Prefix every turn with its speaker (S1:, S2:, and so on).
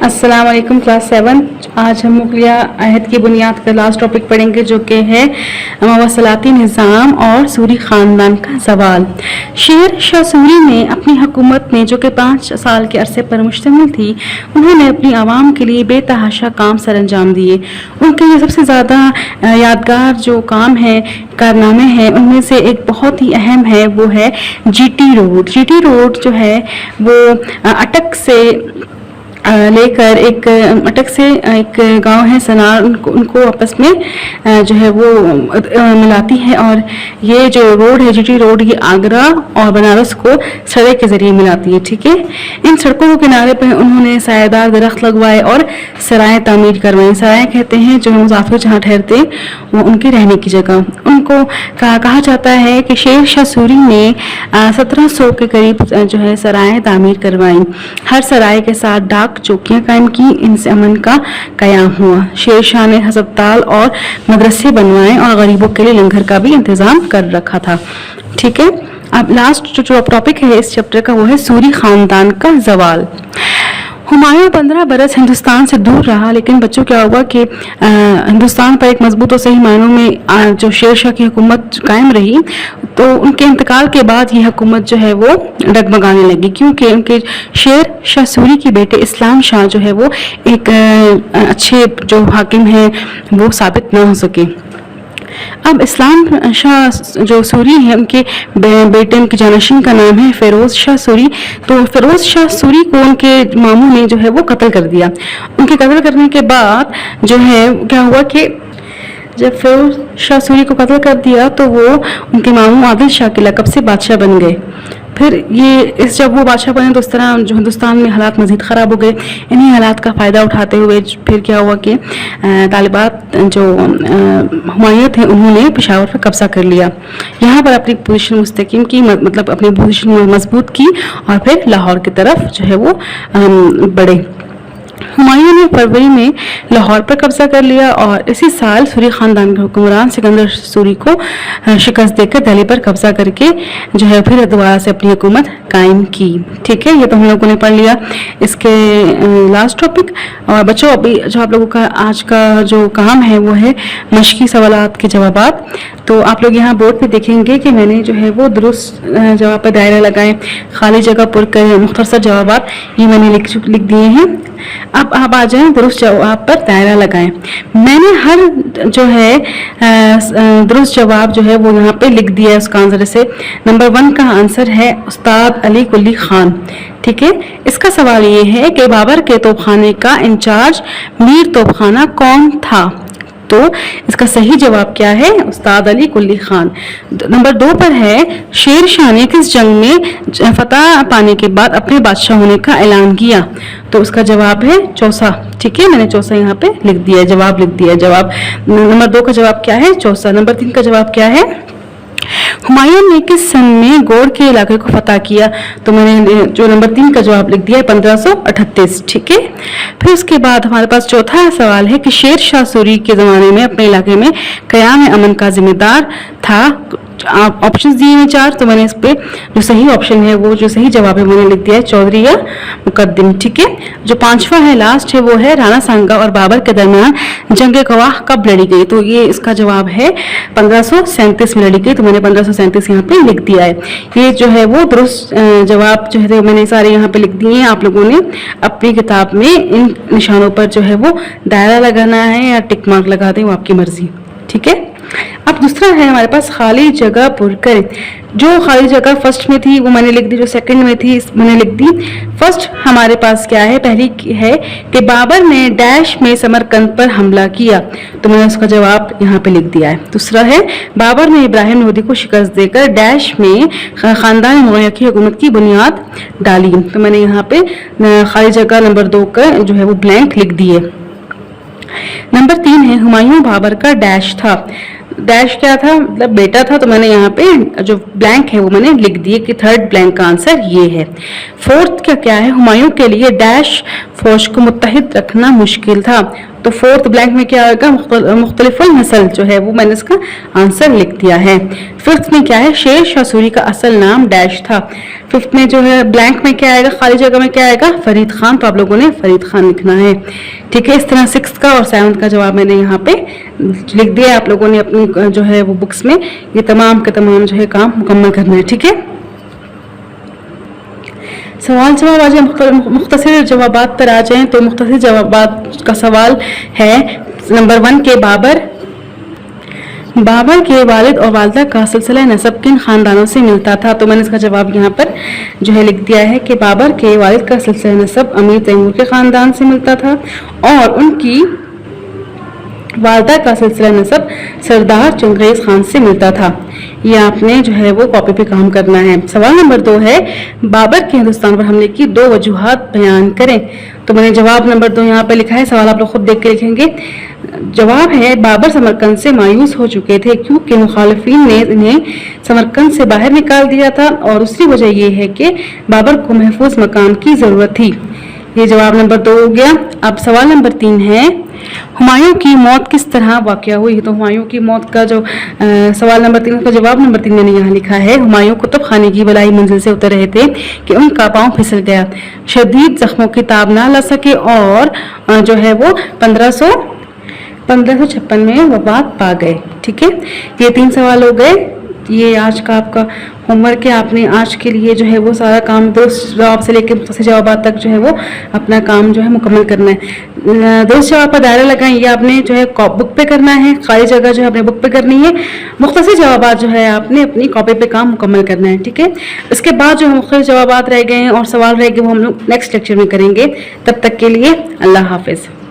S1: अस्सलाम वालेकुम क्लास 7। आज हम मुगलिया अहद की बुनियाद का लास्ट टॉपिक पढ़ेंगे जो कि है मवासलाती निज़ाम और सूरी ख़ानदान का ज़वाल। शेर शाह सूरी ने अपनी हुकूमत में जो कि 5 साल के अरसे पर मुश्तमिल थी, उन्होंने अपनी आवाम के लिए बेतहाशा काम सर अंजाम दिए। उनके लिए सबसे ज़्यादा यादगार जो काम है, कारनामे हैं, उनमें से एक बहुत ही अहम है, वो है जीटी रोड। जीटी रोड जो है वो अटक से लेकर एक गांव है सनार, उनको आपस में जो है वो मिलाती है। और ये जो रोड है जीटी रोड, ये आगरा और बनारस को सड़क के ज़रिए मिलाती है। ठीक है, इन सड़कों के किनारे पर उन्होंने सायेदार दरख्त लगवाए और सराय तामीर करवाई। सराय कहते हैं जो मुसाफिर जहाँ ठहरते वो उनके रहने की जगह। उनको कहा जाता है कि शेर शाह सूरी ने 1700 के करीब जो है सराय तामीर करवाई। हर सराय के साथ डाक चौकियां कायम की, इनसे अमन का कयाम हुआ। शेर शाह ने हस्पताल और मदरसे बनवाए और गरीबों के लिए लंगर का भी इंतजाम कर रखा था। ठीक है, अब लास्ट जो टॉपिक है इस चैप्टर का वो है सूरी खानदान का ज़वाल। हुमायूं 15 बरस हिंदुस्तान से दूर रहा, लेकिन बच्चों क्या हुआ कि हिंदुस्तान पर एक मजबूत और सही मायनों में जो शेर शाह की हुकूमत कायम रही, तो उनके इंतकाल के बाद ये हुकूमत जो है वो डगमगाने लगी, क्योंकि उनके शेर शाह सूरी के बेटे इस्लाम शाह जो है वो एक अच्छे जो हाकिम हैं वो साबित ना हो सके। अब इस्लाम शाह जो सूरी है, उनके बेटे, उनके जानशीन का नाम है फ़िरोज़ शाह सूरी। तो फ़िरोज़ शाह सूरी को उनके मामू ने जो है वो कत्ल कर दिया। उनके कत्ल करने के बाद जो है क्या हुआ कि जब फ़िरोज़ शाह सूरी को कत्ल कर दिया तो वो उनके मामू आदिल शाह के लक़ब से बादशाह बन गए। फिर जब वो बादशाह बने तो इस तरह जो हिंदुस्तान में हालात मज़ीद ख़राब हो गए। इन्हीं हालात का फ़ायदा उठाते हुए फिर क्या हुआ कि तालिबात जो हुमायूं थे उन्होंने पेशावर पर कब्ज़ा कर लिया। यहाँ पर अपनी पोजीशन मुस्तकीम की, मतलब अपनी पोजीशन मजबूत की और फिर लाहौर की तरफ जो है वो बढ़े। हुमायूं ने फरवरी में लाहौर पर कब्जा कर लिया और इसी साल सूरी खानदान के हुक्मरान सिकंदर सूरी को शिकस्त देकर दिल्ली पर कब्जा करके जो है फिर दोबारा से अपनी हुकूमत कायम की। ठीक है, ये तो हम लोगों ने पढ़ लिया इसके लास्ट टॉपिक। और बच्चों अभी जो आप लोगों का आज का जो काम है वो है मशकी सवालात के जवाबात। तो आप लोग यहाँ बोर्ड पे देखेंगे कि मैंने जो है वो दुरुस्त जवाब पर दायरा लगाए, खाली जगह पुर कर मुख्तसर जवाबात ये मैंने लिख दिए हैं। अब आप आ जाएं दुरुस्त जवाब पर दायरा लगाएं। मैंने हर जो है दुरुस्त जवाब जो है वो यहाँ पे लिख दिया है उसका आंसर। जैसे नंबर 1 का आंसर है उस्ताद अली कुली खान। ठीक है, इसका सवाल ये है कि बाबर के तोपखाने का इंचार्ज मीर तोपखाना कौन था? तो इसका सही जवाब क्या है? उस्ताद अली कुली खान। नंबर 2 पर है शेर शाह ने किस जंग में फतह पाने के बाद अपने बादशाह होने का ऐलान किया? तो उसका जवाब है चौसा। ठीक है, मैंने चौसा यहाँ पे लिख दिया है, जवाब लिख दिया है। जवाब नंबर 2 का जवाब क्या है? चौसा। नंबर 3 का जवाब क्या है? हुमायूं ने किस सन में गौड़ के इलाके को फतह किया? तो मैंने जो नंबर 3 का जवाब लिख दिया है 1538। ठीक है, फिर उसके बाद हमारे पास चौथा सवाल है कि शेर शाह सूरी के ज़माने में अपने इलाके में क़याम अमन का जिम्मेदार था। आप ऑप्शन दिए हैं 4, तो मैंने इस पे जो सही ऑप्शन है वो जो सही जवाब है मैंने लिख दिया है चौधरी या मुकद्दम। ठीक है, जो 5वां है लास्ट है वो है राणा सांगा और बाबर के दरमियान जंग गवाह कब लड़ी गई? तो ये इसका जवाब है 1537 में लड़ी गई। तो मैंने 1537 यहाँ पे लिख दिया है। ये जो है वो दुरुस्त जवाब जो है मैंने सारे यहाँ पे लिख दिए हैं। आप लोगों ने अपनी किताब में इन निशानों पर जो है वो दायरा लगाना है या टिक मार्क लगा दें, वो आपकी मर्जी। ठीक है, अब दूसरा है हमारे पास खाली जगह पुर कर। जो खाली जगह फर्स्ट में थी वो मैंने लिख दी, जो सेकंड में थी मैंने लिख दी। फर्स्ट हमारे पास क्या है? पहली है कि बाबर ने डैश में समरकंद पर हमला किया। तो मैंने उसका जवाब यहाँ पे लिख दिया है। दूसरा है बाबर ने इब्राहिम लोदी को शिकस्त देकर डैश में खानदान मुगलिया की हुकूमत की बुनियाद डाली। तो मैंने यहाँ पे खाली जगह नंबर 2 का जो है वो ब्लैंक लिख दिए। नंबर 3 है हुमायूं बाबर का डैश था। डैश क्या था? मतलब बेटा था। तो मैंने यहाँ पे जो ब्लैंक है वो मैंने लिख दिए कि थर्ड ब्लैंक का आंसर ये है। फोर्थ क्या है? हुमायूं के लिए डैश फौज को मुत्तहिद रखना मुश्किल था। तो फोर्थ ब्लैंक में क्या आएगा, मुख्तलिफुल नस्ल जो है वो मैंने इसका आंसर लिख दिया है। फिफ्थ में क्या है, शेर शाह सूरी का असल नाम डैश था। फिफ्थ में जो है ब्लैंक में क्या आएगा, खाली जगह में क्या आएगा, फरीद खान, तो आप लोगों ने फरीद खान लिखना है। ठीक है, इस तरह सिक्स्थ का और सेवंथ का जवाब मैंने यहाँ पे लिख दिया। आप लोगों ने अपनी जो है वो बुक्स में ये तमाम के तमाम जो है काम मुकम्मल करना है। ठीक है, सवाल जवाब आज मुख्तसर जवाबात पर आ जाएं तो मुख्तसर जवाबात का सवाल है नंबर 1 के बाबर के वालिद और वालदा का सिलसिला नसब किन खानदानों से मिलता था। तो मैंने इसका जवाब यहाँ पर जो है लिख दिया है कि बाबर के वालिद का सिलसिला नसब अमीर तैमूर के खानदान से मिलता था और उनकी वालदा का सिलसिला नसब सरदार चंगेज खान से मिलता था। ये आपने जो है वो कॉपी पे काम करना है। सवाल नंबर 2 है बाबर के हिंदुस्तान पर हमले की 2 वजूहात बयान करें। तो मैंने जवाब नंबर 2 यहाँ पे लिखा है, सवाल आप लोग खुद देख के लिखेंगे। जवाब है बाबर समरकंद से मायूस हो चुके थे क्योंकि मुखालिफिन ने इन्हें समरकंद से बाहर निकाल दिया था और दूसरी वजह यह है कि बाबर को महफूज मकान की जरूरत थी। ये जवाब नंबर 2 हो गया। अब सवाल नंबर 3 है हुमायूं की मौत किस तरह वाक़या हुई। तो हुमायूं की मौत का जो सवाल नंबर 3 का जवाब नंबर 3 मैंने यहाँ लिखा है, हुमायूं कुतुब खाने की बलाई मंजिल से उतर रहे थे कि उनका पांव फिसल गया, शदीद जख्मों की ताब ना ला सके और जो है वो 1556 में वफात पा गए। ठीक है, ये 3 सवाल हो गए। ये आज का आपका होमवर्क है। आपने आज के लिए जो है वो सारा काम दुरुस्त जवाब से लेकर मुख्तसर जवाब तक जो है वो अपना काम जो है मुकम्मल करना है। दुरुस्त जवाब पर दायरा लगाएं, ये आपने जो है बुक पे करना है, खाली जगह जो है अपने बुक पे करनी है। मुख्तसर जवाब जो है आपने अपनी कॉपी पे काम मुकम्मल करना है। ठीक है, इसके बाद जो मुख्तसर जवाब रह गए हैं और सवाल रह गए वो हम लोग नेक्स्ट लेक्चर में करेंगे। तब तक के लिए अल्लाह हाफिज़।